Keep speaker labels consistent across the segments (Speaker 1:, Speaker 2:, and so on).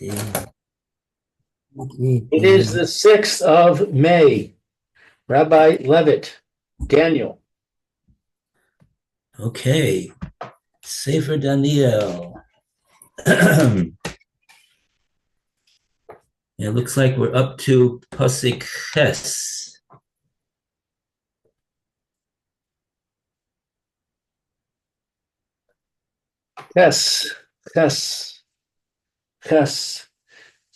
Speaker 1: It is the 6th of May. Rabbi Levitt, Daniel.
Speaker 2: Okay. Sefer Daniel. It looks like we're up to Pasuk Ches.
Speaker 1: Ches, Ches, Ches.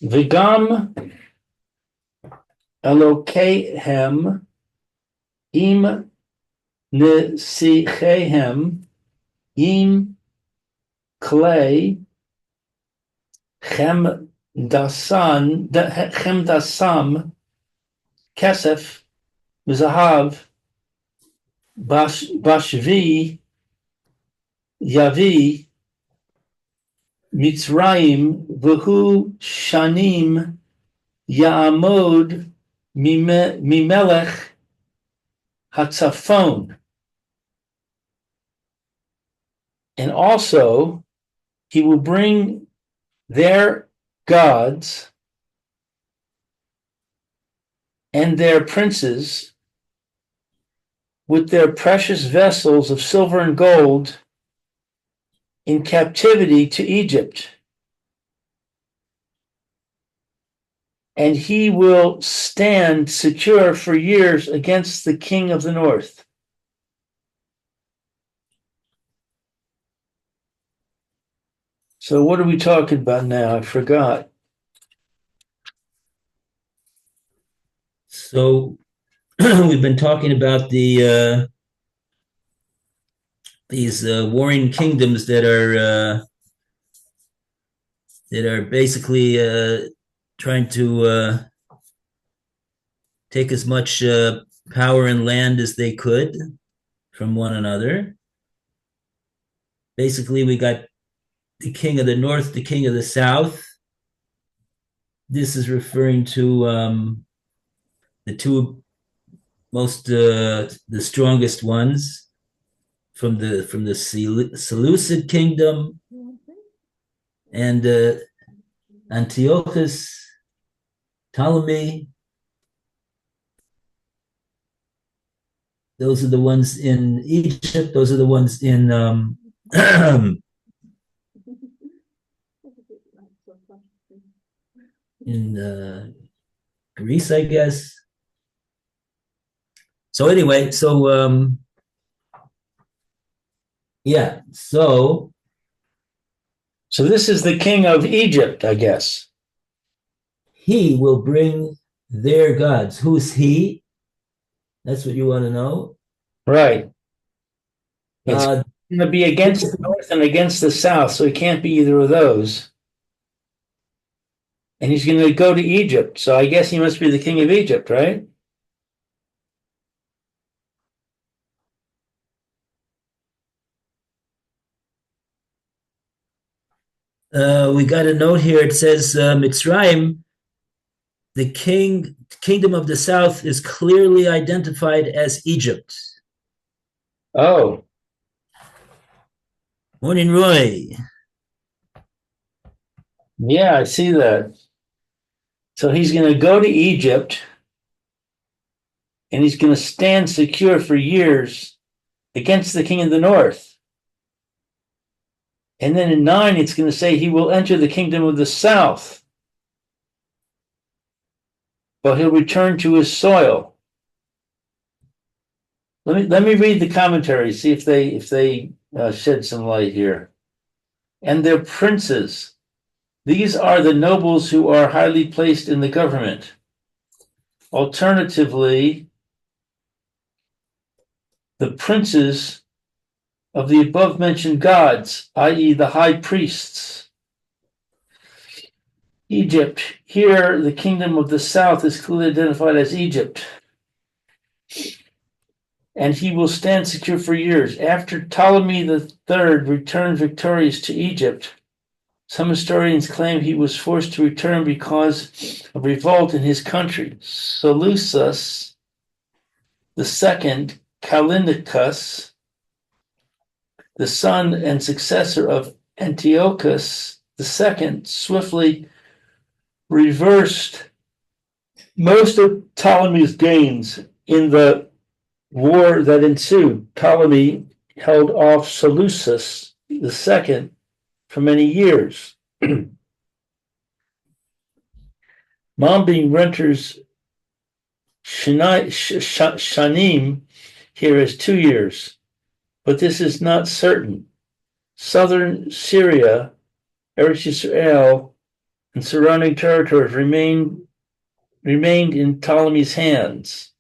Speaker 1: Vigam Elokehem im nesichehem im clay chemdasam kesef zahav bashvi yavi Mitzrayim v'hu shanim ya'amod mimelech hatzafon. And also, he will bring their gods and their princes with their precious vessels of silver and gold in captivity to Egypt. And he will stand secure for years against the king of the north. So what are we talking about now? I forgot.
Speaker 2: So we've been talking about these warring kingdoms that are basically trying to take as much power and land as they could from one another. Basically, we got the king of the north, the king of the south. This is referring to the two most the strongest ones from the Seleucid kingdom and Antiochus, Ptolemy. Those are the ones in Egypt. Those are the ones in in Greece, I guess. So anyway, yeah, so
Speaker 1: this is the king of Egypt, I guess.
Speaker 2: He will bring their gods. Who's he? That's what you want to know?
Speaker 1: Right. It's going to be against the north and against the south, so he can't be either of those. And he's going to go to Egypt, so I guess he must be the king of Egypt, right?
Speaker 2: We got a note here. It says Mitzrayim, the kingdom of the south, is clearly identified as Egypt.
Speaker 1: Oh.
Speaker 2: Morning, Roy.
Speaker 1: Yeah, I see that. So he's going to go to Egypt and he's going to stand secure for years against the king of the north. And then in 9, it's going to say he will enter the kingdom of the south, but he'll return to his soil. Let me read the commentary, see if they shed some light here. And their princes. These are the nobles who are highly placed in the government. Alternatively, the princes of the above-mentioned gods, i.e. the high priests. Egypt. Here, the kingdom of the south is clearly identified as Egypt. And he will stand secure for years. After Ptolemy III returned victorious to Egypt, some historians claim he was forced to return because of revolt in his country. Seleucus II, Callinicus, the son and successor of Antiochus II, swiftly reversed most of Ptolemy's gains in the war that ensued. Ptolemy held off Seleucus II for many years. Mombi renders Shanim here as 2 years, but this is not certain. Southern Syria, Eretz Yisrael, and surrounding territories remained in Ptolemy's hands.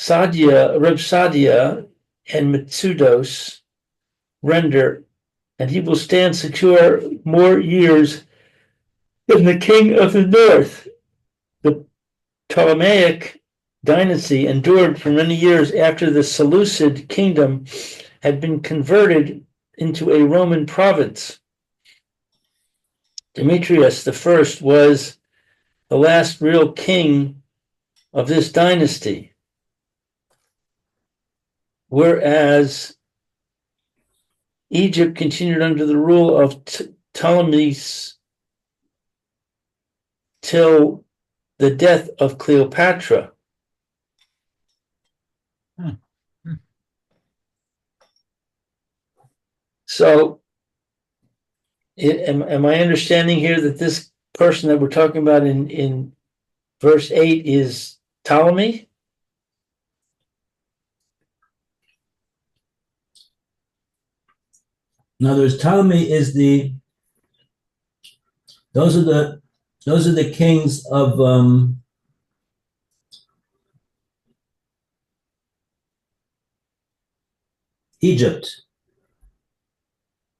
Speaker 1: Reb Sadia and Mitsudos render, and he will stand secure more years than the king of the north. The Ptolemaic dynasty endured for many years after the Seleucid kingdom had been converted into a Roman province. Demetrius I was the last real king of this dynasty, whereas Egypt continued under the rule of Ptolemies till the death of Cleopatra. So, am I understanding here that this person that we're talking about in verse 8 is Ptolemy?
Speaker 2: In other words, Ptolemy is those are the kings of Egypt.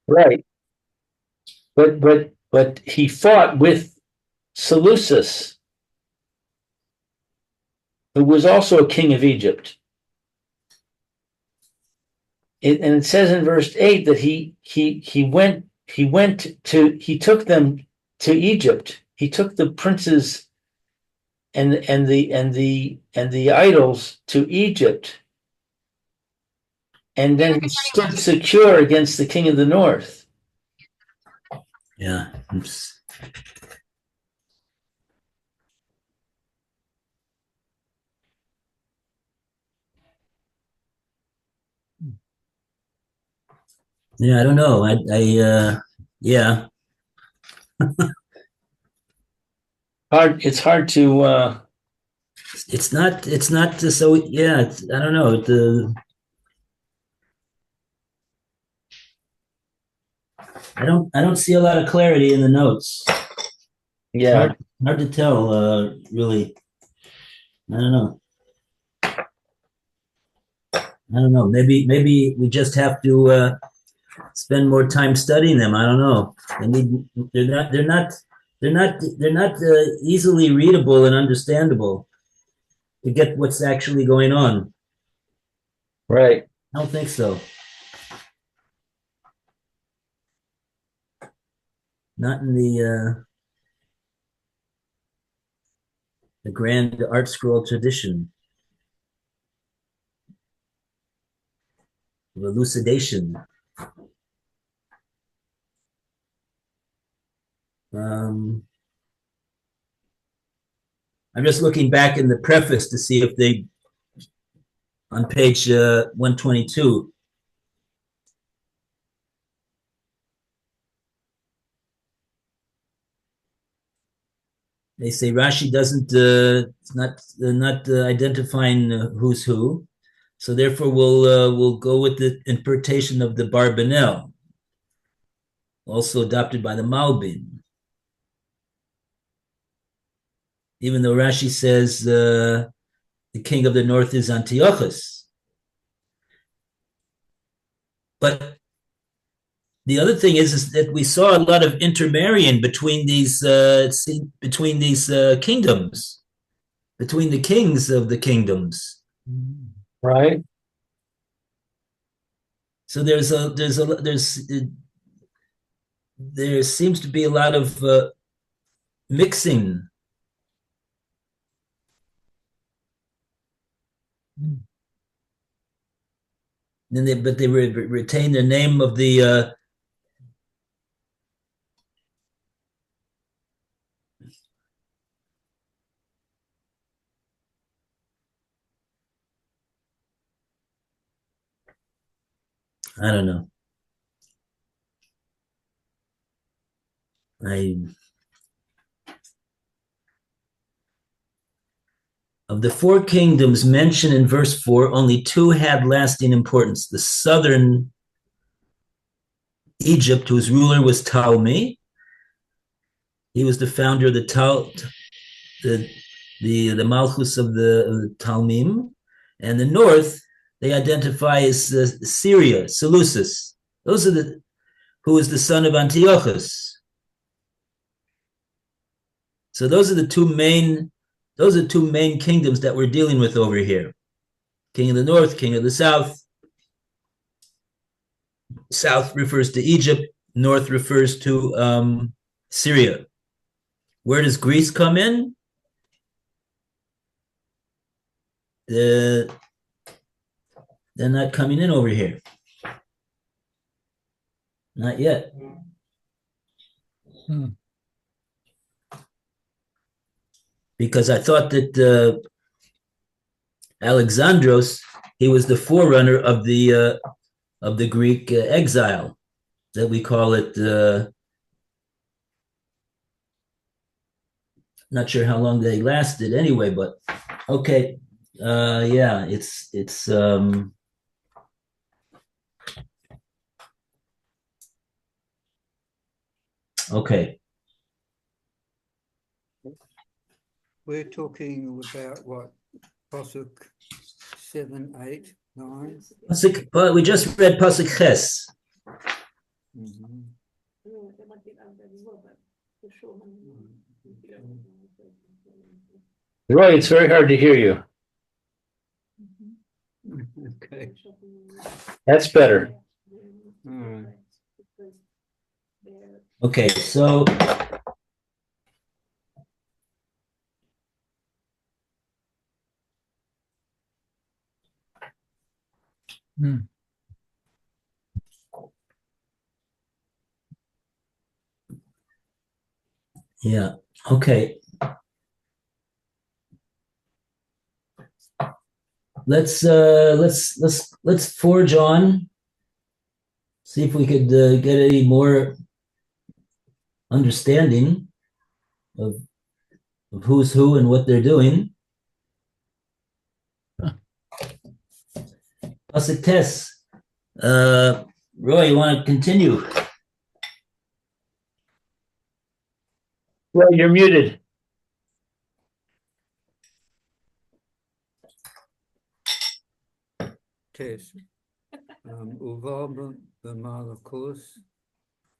Speaker 1: Right. But he fought with Seleucus, who was also a king of Egypt. And it says in verse 8 that he took them to Egypt. He took the princes and the idols to Egypt. And then he stood secure against the king of the north.
Speaker 2: Yeah. Yeah, I don't know. Yeah.
Speaker 1: It's hard to
Speaker 2: It's not so, yeah, I don't know. I don't see a lot of clarity in the notes. It's
Speaker 1: yeah.
Speaker 2: hard to tell, really. I don't know. I don't know. Maybe we just have to spend more time studying them. I don't know. They're not easily readable and understandable to get what's actually going on.
Speaker 1: Right.
Speaker 2: I don't think so. Not in the grand art scroll tradition of elucidation. I'm just looking back in the preface to see if they, on page 122, they say Rashi doesn't, not identifying who's who. So therefore, we'll go with the interpretation of the Barbanel, also adopted by the Malbim. Even though Rashi says the king of the north is Antiochus. But the other thing is that we saw a lot of intermarrying between these kingdoms, between the kings of the kingdoms.
Speaker 1: Right.
Speaker 2: So there seems to be a lot of mixing. But they retain the name of the I don't know. I Of the four kingdoms mentioned in verse 4, only two had lasting importance. The southern Egypt, whose ruler was Ptolemy. He was the founder of the Malchus of the Ptolemym. And the north, they identify as Syria, Seleucus. Those are who is the son of Antiochus. So those are two main kingdoms that we're dealing with over here. King of the north, king of the south. South refers to Egypt, north refers to Syria. Where does Greece come in? They're not coming in over here. Not yet. Because I thought that Alexandros, he was the forerunner of the Greek exile, that we call it. Not sure how long they lasted anyway, but okay. Yeah, it's okay.
Speaker 3: We're talking about what? Pasuk 7, 8, 9.
Speaker 2: We just read Pasuk Ches.
Speaker 3: Mhm.
Speaker 1: Roy, it's very hard to hear you.
Speaker 3: Okay.
Speaker 1: That's better.
Speaker 3: All right.
Speaker 2: Okay, so yeah, okay. Let's forge on. See if we could get any more understanding of who's who and what they're doing. Pasuk Tes. Roy, you want to continue?
Speaker 1: Roy, you're muted.
Speaker 3: Test. Uvam b'malachus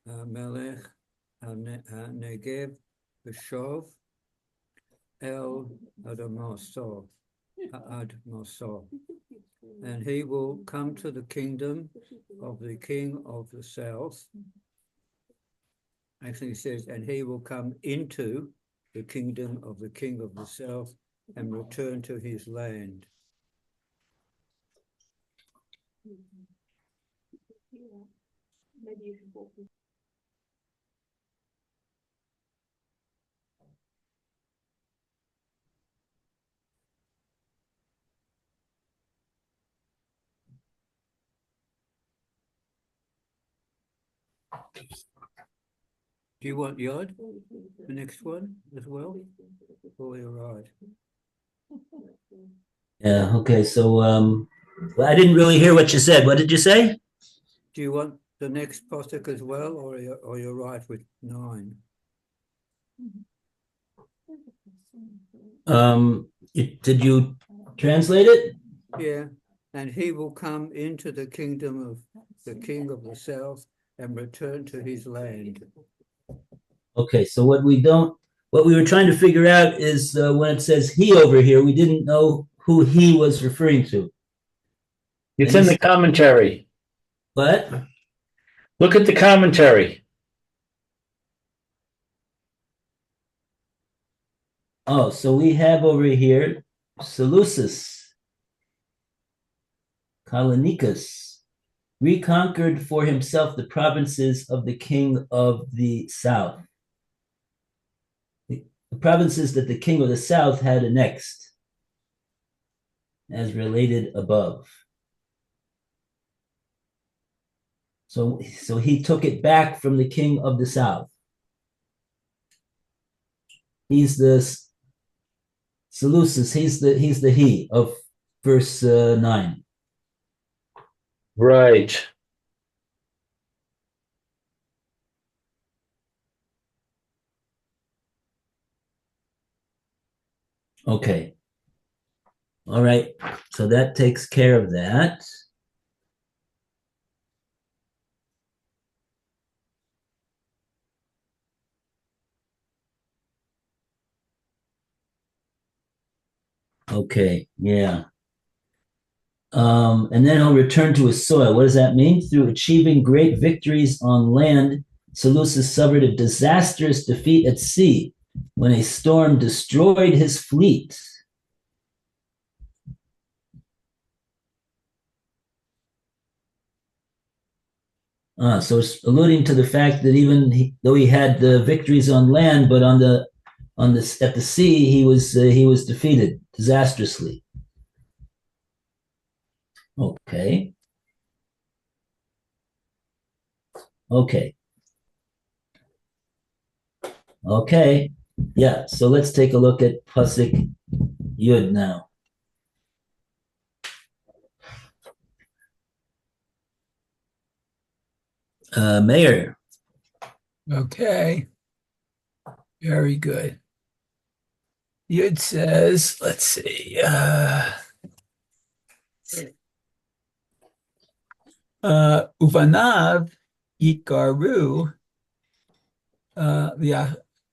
Speaker 3: melech Negev b'shov el Adamosor. And he will come to the kingdom of the king of the south. Actually, it says, and he will come into the kingdom of the king of the south and return to his land. Do you want Yod, the next one as well? Oh, you're right.
Speaker 2: Yeah, okay, so well, I didn't really hear what you said. What did you say?
Speaker 3: Do you want the next postic as well, or you're right with 9?
Speaker 2: Did you translate it?
Speaker 3: Yeah, and he will come into the kingdom of the king of the south and return to his land.
Speaker 2: Okay, so what we were trying to figure out is when it says he over here, we didn't know who he was referring to.
Speaker 1: It's in the commentary.
Speaker 2: But
Speaker 1: Look at the commentary.
Speaker 2: oh, so we have over here Seleucus, Callinicus, reconquered for himself the provinces of the king of the south. provinces that the king of the south had annexed, as related above. So he took it back from the king of the south. He's the Seleucus. He's the he of verse 9.
Speaker 1: Right.
Speaker 2: Okay. All right. So that takes care of that. Okay. Yeah. And then he'll return to his soil. What does that mean? Through achieving great victories on land, Seleucus suffered a disastrous defeat at sea when a storm destroyed his fleet. So it's alluding to the fact that though he had the victories on land, but at the sea he was defeated disastrously. Okay. Okay. Okay. Yeah. So let's take a look at Pasuk Yud now. Mayor.
Speaker 4: Okay. Very good. Yud says, let's see. Uvanav yikaru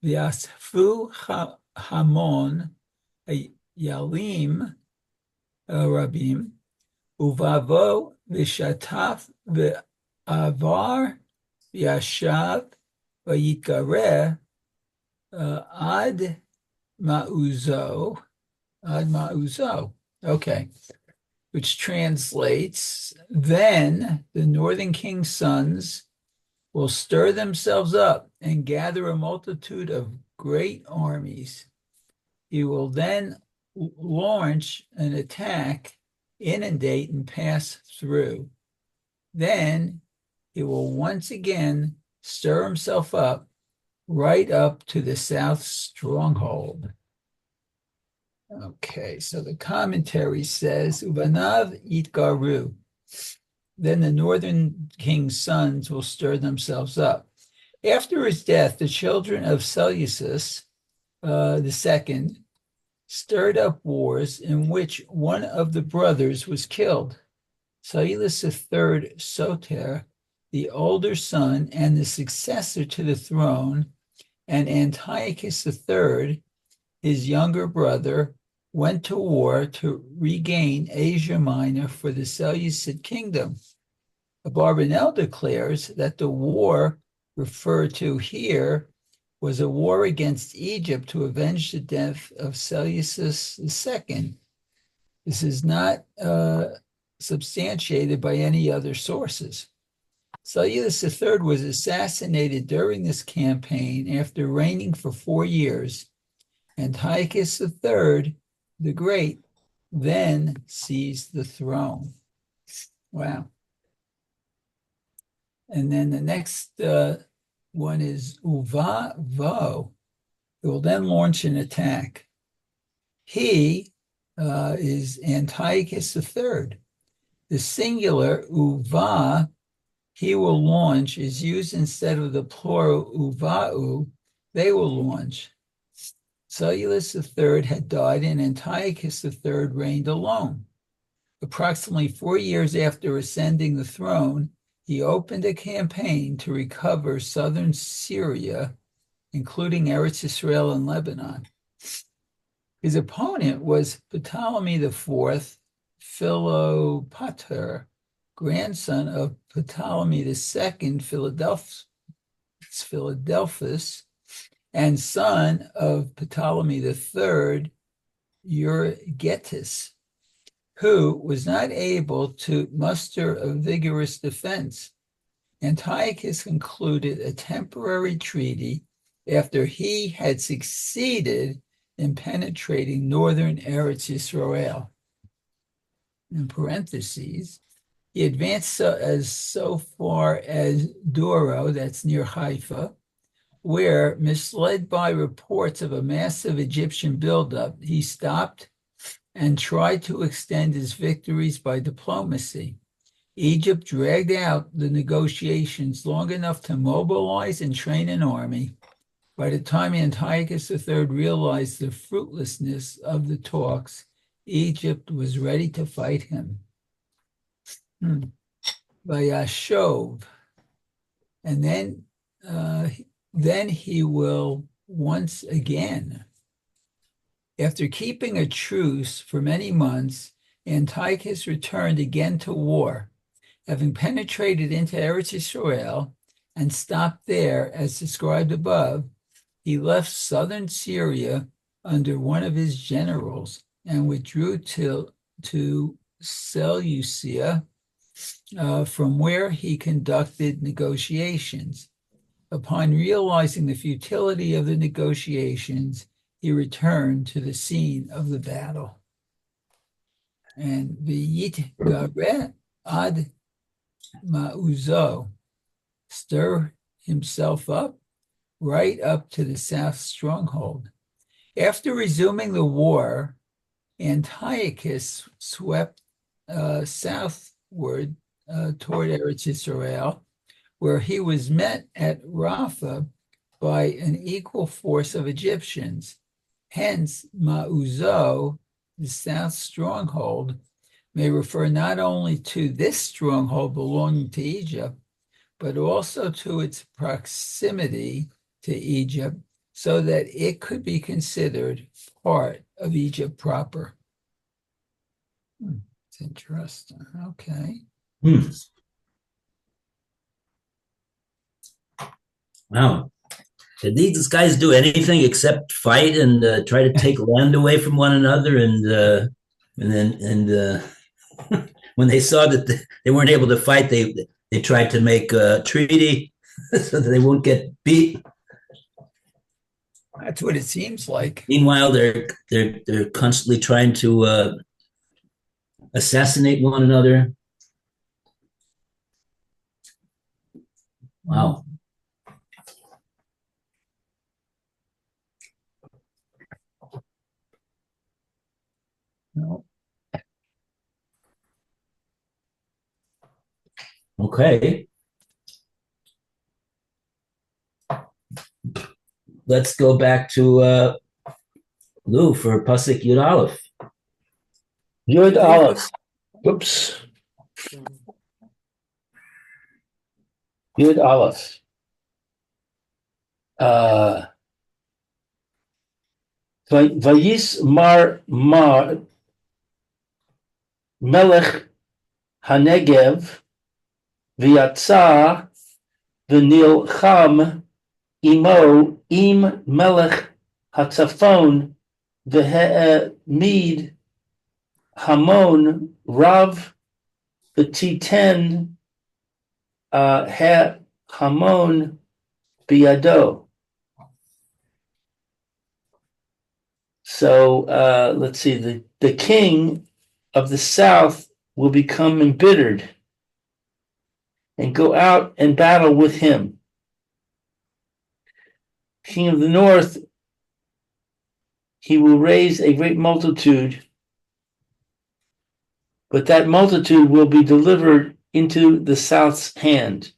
Speaker 4: v'yasfu hamon yalim rabim uvavo v'shataf v'avar v'yashav v'yikareh ad ma'uzo. Okay. Which translates, then the northern king's sons will stir themselves up and gather a multitude of great armies. He will then launch an attack, inundate, and pass through. Then he will once again stir himself up right up to the south stronghold. Okay, so the commentary says, Ubanav Yitgaru. Then the northern king's sons will stir themselves up. After his death, the children of Seleucus II stirred up wars in which one of the brothers was killed. Seleucus III Soter, the older son and the successor to the throne, and Antiochus III, his younger brother, went to war to regain Asia Minor for the Seleucid kingdom. Barbanel declares that the war referred to here was a war against Egypt to avenge the death of Seleucus II. This is not substantiated by any other sources. Seleucus III was assassinated during this campaign after reigning for 4 years. Antiochus III the Great then seized the throne. Wow. And then the next one is Uvavo. It will then launch an attack. He is Antiochus III. The singular Uva, he will launch, is used instead of the plural Uvau, they will launch. Seleucus III had died and Antiochus III reigned alone. Approximately 4 years after ascending the throne, he opened a campaign to recover southern Syria, including Eretz Israel and Lebanon. His opponent was Ptolemy IV Philopator, grandson of Ptolemy II Philadelphus, and son of Ptolemy III Euergetus, who was not able to muster a vigorous defense. Antiochus concluded a temporary treaty after he had succeeded in penetrating northern Eretz Yisrael. In parentheses, he advanced so far as Doro, that's near Haifa, where, misled by reports of a massive Egyptian buildup, he stopped and tried to extend his victories by diplomacy. Egypt dragged out the negotiations long enough to mobilize and train an army. By the time Antiochus III realized the fruitlessness of the talks, Egypt was ready to fight him. Vayashov. And then he will once again. After keeping a truce for many months, Antiochus returned again to war, having penetrated into Eretz Yisrael and stopped there, as described above. He left southern Syria under one of his generals and withdrew to Seleucia, from where he conducted negotiations. Upon realizing the futility of the negotiations, he returned to the scene of the battle. And V'yit Garet ad Ma'uzo, stir himself up right up to the south stronghold. After resuming the war, Antiochus swept southward toward Eretz Yisrael, where he was met at Rapha by an equal force of Egyptians. Hence, Ma'uzo, the south stronghold, may refer not only to this stronghold belonging to Egypt, but also to its proximity to Egypt, so that it could be considered part of Egypt proper. It's interesting. Okay.
Speaker 2: Wow. Did these guys do anything except fight and try to take land away from one another? And then when they saw that they weren't able to fight, they tried to make a treaty so that they won't get beat.
Speaker 4: That's what it seems like.
Speaker 2: Meanwhile, they're constantly trying to assassinate one another. Wow.
Speaker 4: No.
Speaker 2: Okay. Let's go back to Lou for Pasuk Yud Aleph.
Speaker 1: Yud Aleph. Whoops. Yud Aleph. Vayis Mar Melech Hanegev V'yatza V'nilcham Imo Im Melech Hatzafon V'he'emid Hamon Rav V'titen Hamon Biyado. So let's see, the king of the south will become embittered and go out and battle with him. King of the north, he will raise a great multitude, but that multitude will be delivered into the south's hand.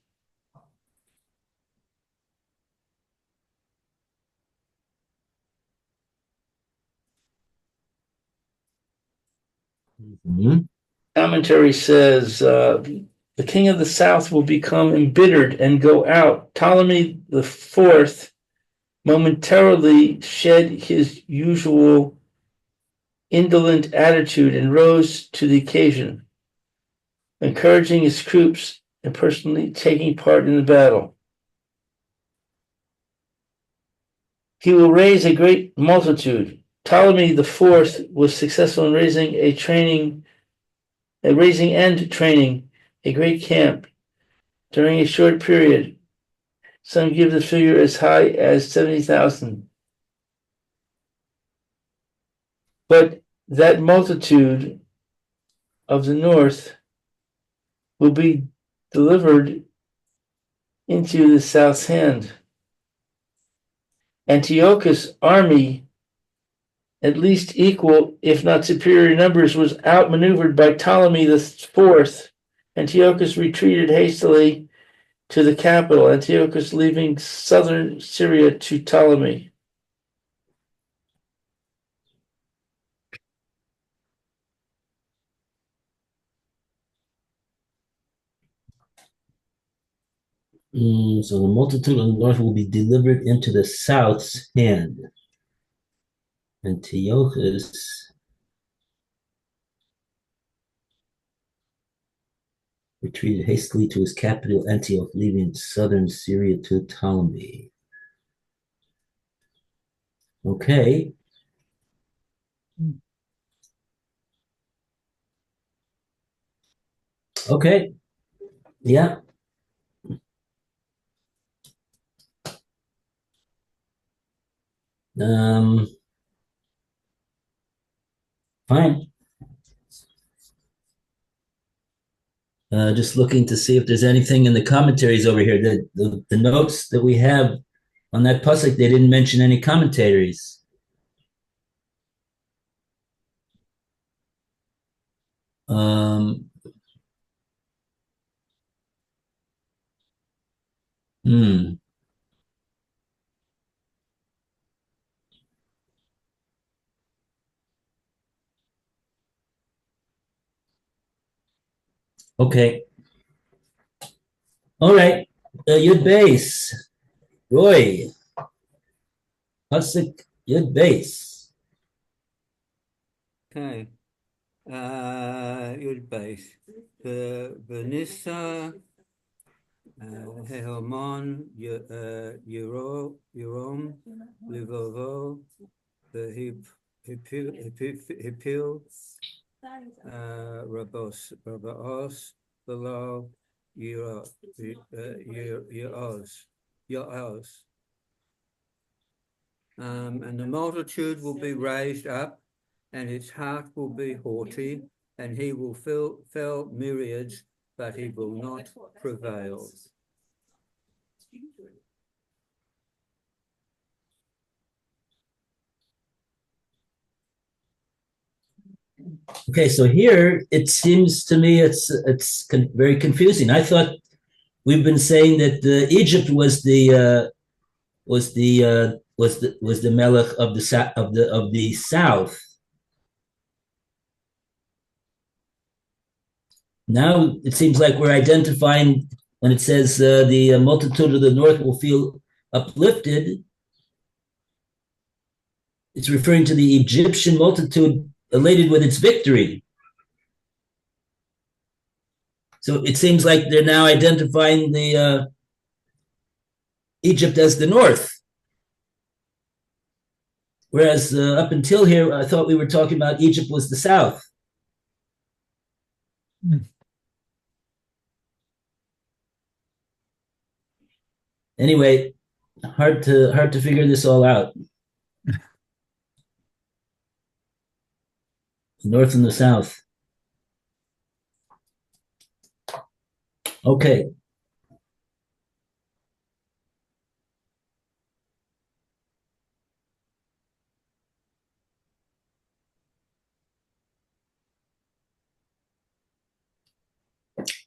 Speaker 2: Mm-hmm.
Speaker 1: Commentary says the king of the south will become embittered and go out. Ptolemy the fourth momentarily shed his usual indolent attitude and rose to the occasion, encouraging his troops and personally taking part in the battle. He will raise a great multitude. Ptolemy the fourth was successful in raising and training a great camp during a short period, Some give the figure as high as 70,000. But that multitude of the north will be delivered into the south's hand. Antiochus' army, at least equal, if not superior numbers, was outmaneuvered by Ptolemy the Fourth. Antiochus retreated hastily to the capital, Antiochus leaving southern Syria to Ptolemy.
Speaker 2: So the multitude of the north will be delivered into the south's hand. Antiochus retreated hastily to his capital, Antioch, leaving southern Syria to Ptolemy. Okay. Okay. Yeah. Fine. Just looking to see if there's anything in the commentaries over here. The notes that we have on that pasuk, they didn't mention any commentaries. Um, hmm. Okay. All right. Yud base. Roy. Pasuk Yud base.
Speaker 3: Okay. Yud base. Vanessa, Hehomon, Yerom, Livovo, the Hipil, Rabos, below Yoos. And the multitude will be raised up, and its heart will be haughty, and he will fell myriads, but he will not prevail.
Speaker 2: Okay, so here it seems to me it's very confusing. I thought we've been saying that Egypt was the melech of the south. Now it seems like we're identifying when it says the multitude of the north will feel uplifted. It's referring to the Egyptian multitude elated with its victory. So it seems like they're now identifying the Egypt as the north. Whereas up until here, I thought we were talking about Egypt was the south. Anyway, hard to figure this all out. The north and the south. Okay.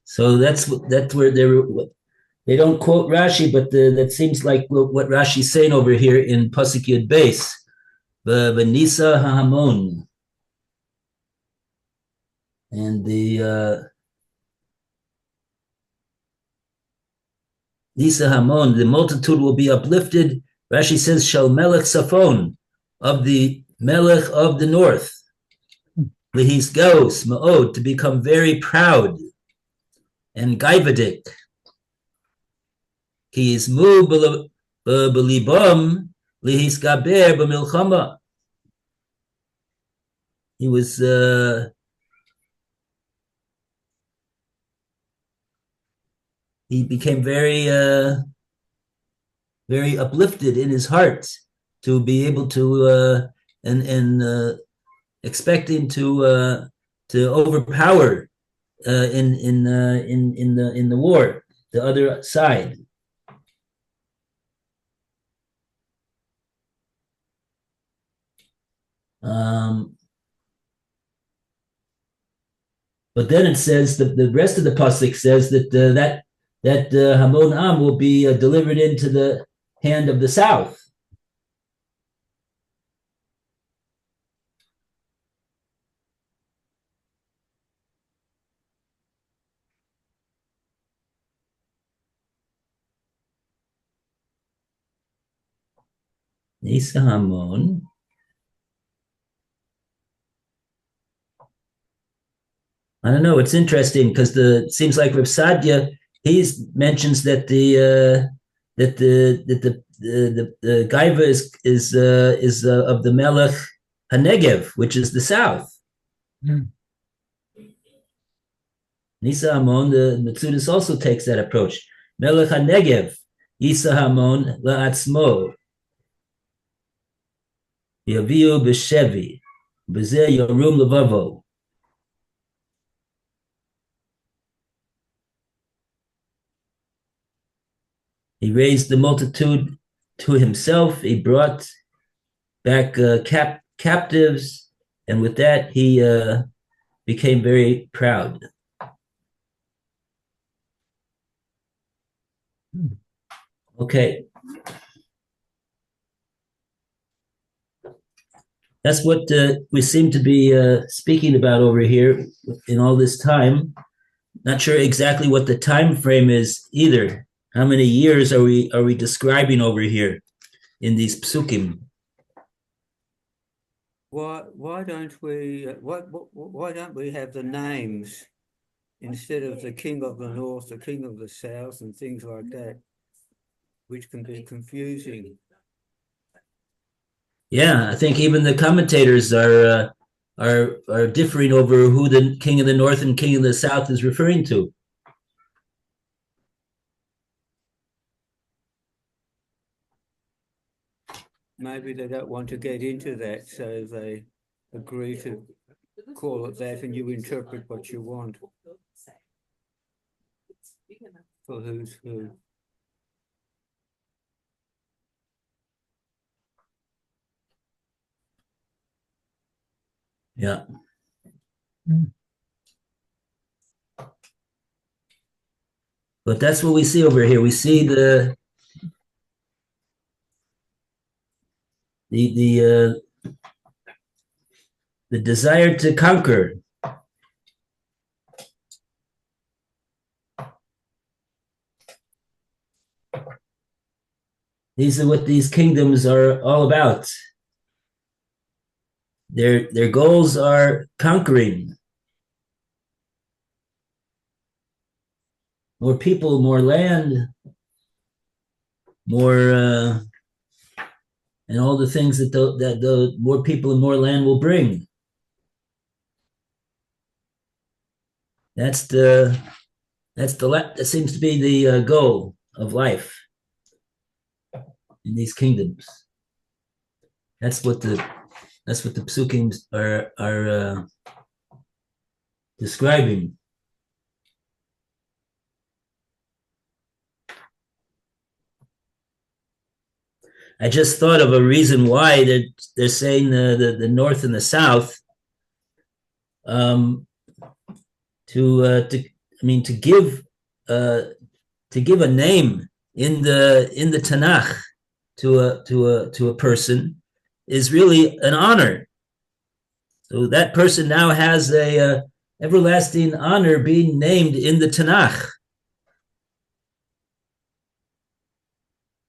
Speaker 2: So that's where they don't quote Rashi, but that seems like what Rashi's saying over here in Pasuk Yud Beis, the Nisa Hahamon, and the Nisa Hamon, the multitude will be uplifted. Rashi says, Shal Melech Safon, of the Melech of the north. Lihis goes, Ma'od, to become very proud and gaivadik. He is mu belibam lihis gaber b'milchama. He was he became very very uplifted in his heart to be able to and expecting to overpower in the war the other side. But then it says that the rest of the pasuk says that that Hamon Am will be delivered into the hand of the south. Nisa Hamon. I don't know. It's interesting because it seems like Rav Sadia he mentions that the gaiva is of the Melech Hanegev, which is the south.
Speaker 4: Mm.
Speaker 2: Nisa Hamon, the Metzudas also takes that approach. Melech Hanegev, Isa Hamon la'atzmo, Yaviu b'shevi, b'zeh yorum levavo. He raised the multitude to himself. He brought back captives, and with that, he became very proud. Okay. That's what we seem to be speaking about over here in all this time. Not sure exactly what the time frame is either. How many years are we describing over here in these psukim?
Speaker 3: Why don't we have the names instead of the king of the north, the king of the south, and things like that, which can be confusing.
Speaker 2: Yeah, I think even the commentators are differing over who the king of the north and king of the south is referring to.
Speaker 3: Maybe they don't want to get into that, so they agree to call it that, and you interpret what you want for who's who.
Speaker 2: Yeah.
Speaker 4: Mm.
Speaker 2: But that's what we see over here. We see the desire to conquer. These are what these kingdoms are all about. Their goals are conquering. More people, more land, more and all the things that the more people and more land will bring. That seems to be the goal of life in these kingdoms. That's what the psukim are describing. I just thought of a reason why they're saying the north and the south to give a name in the Tanakh to a person is really an honor. So that person now has a everlasting honor being named in the Tanakh.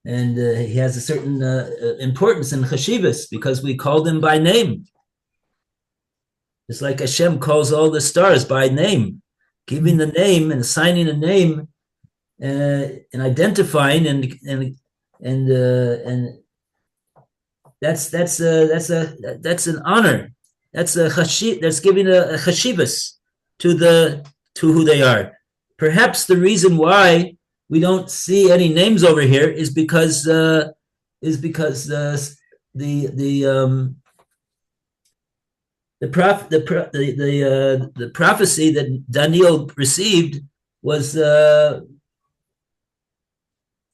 Speaker 2: And he has a certain importance in Chashivas because we call them by name. It's like Hashem calls all the stars by name, giving the name and assigning a name and identifying and that's an honor. That's giving a chashivas to who they are. Perhaps the reason why we don't see any names over here is because the the prophecy that Daniel received was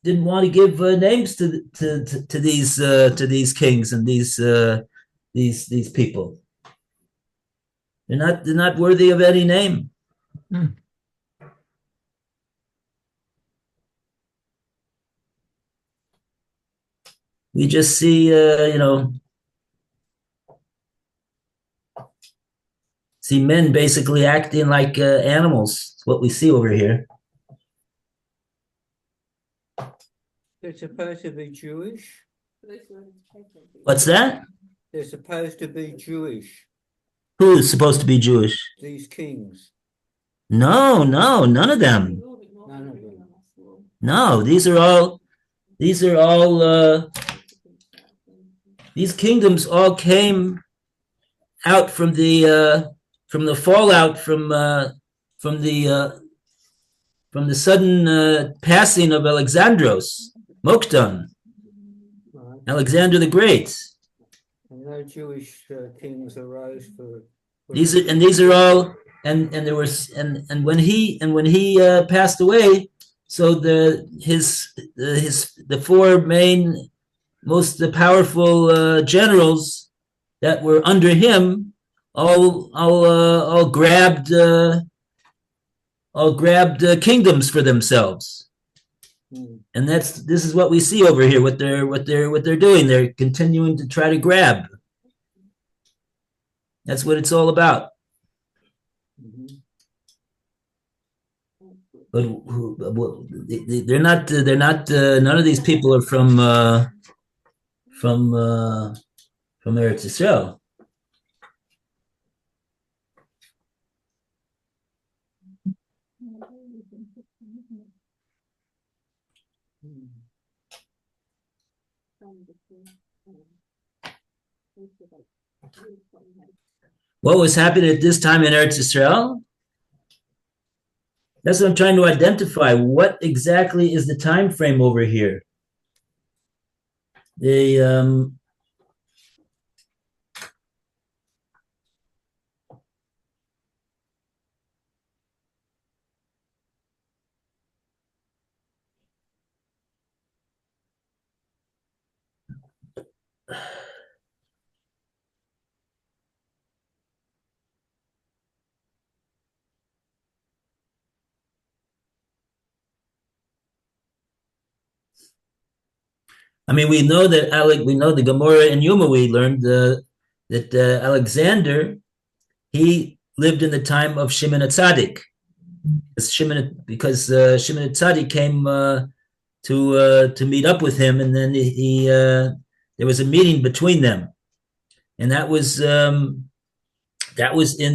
Speaker 2: didn't want to give names to these kings and these people. They're not worthy of any name.
Speaker 4: Hmm.
Speaker 2: We just see see men basically acting like animals. It's what we see over here.
Speaker 3: They're supposed to be Jewish.
Speaker 2: What's that?
Speaker 3: They're supposed to be Jewish,
Speaker 2: Who is supposed to be Jewish?
Speaker 3: these kings.
Speaker 2: No, none of them.
Speaker 3: None of them.
Speaker 2: No, these are all these kingdoms all came out from the fallout from the sudden passing of Alexandros, Mokdon,
Speaker 3: Right.
Speaker 2: Alexander the Great.
Speaker 3: And no Jewish kings arose for
Speaker 2: These are all and there was and when he passed away, so the four main most powerful generals that were under him all grabbed kingdoms for themselves. And this is what we see over here. What they're doing. They're continuing to try to grab. That's what it's all about. But they're not. None of these people are from Eretz Yisrael. What was happening at this time in Eretz Yisrael? That's what I'm trying to identify. What exactly is the time frame over here? I mean, we know the Gemara in Yuma. We learned that Alexander, he lived in the time of Shimon HaTzadik. Because Shimon HaTzadik came to meet up with him, and then there was a meeting between them, and that was in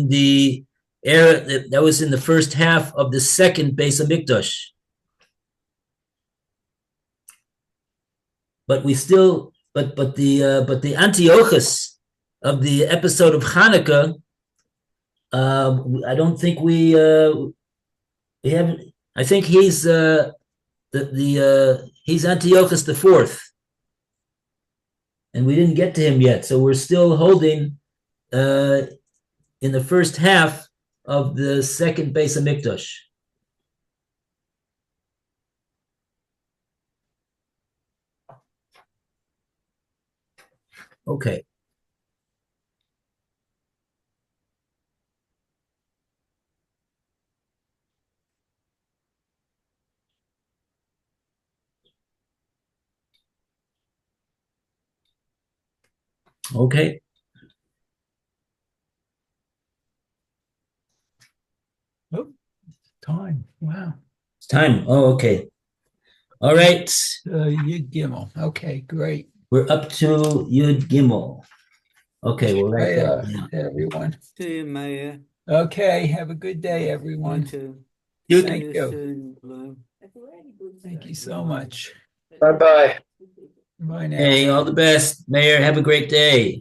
Speaker 2: the era that was in the first half of the second Beis Hamikdash. But the Antiochus of the episode of Hanukkah, I don't think we haven't. I think he's he's Antiochus the Fourth, and we didn't get to him yet. So we're still holding in the first half of the second Beis Hamikdash. Okay. Okay.
Speaker 4: Oh, time. Wow.
Speaker 2: It's time. Oh, okay. All right.
Speaker 4: Yud Gimel. Okay, great.
Speaker 2: We're up to Yud Gimel. Okay, we'll write that down.
Speaker 4: Everyone.
Speaker 3: See you, Mayor.
Speaker 4: Okay, have a good day,
Speaker 3: You
Speaker 4: everyone.
Speaker 3: too.
Speaker 2: Yud-
Speaker 3: See
Speaker 4: Thank
Speaker 3: you
Speaker 4: you.
Speaker 3: soon, Blue.
Speaker 4: Thank you so much.
Speaker 1: Bye-bye.
Speaker 4: Bye now.
Speaker 2: Hey, all the best, Mayor. Have a great day.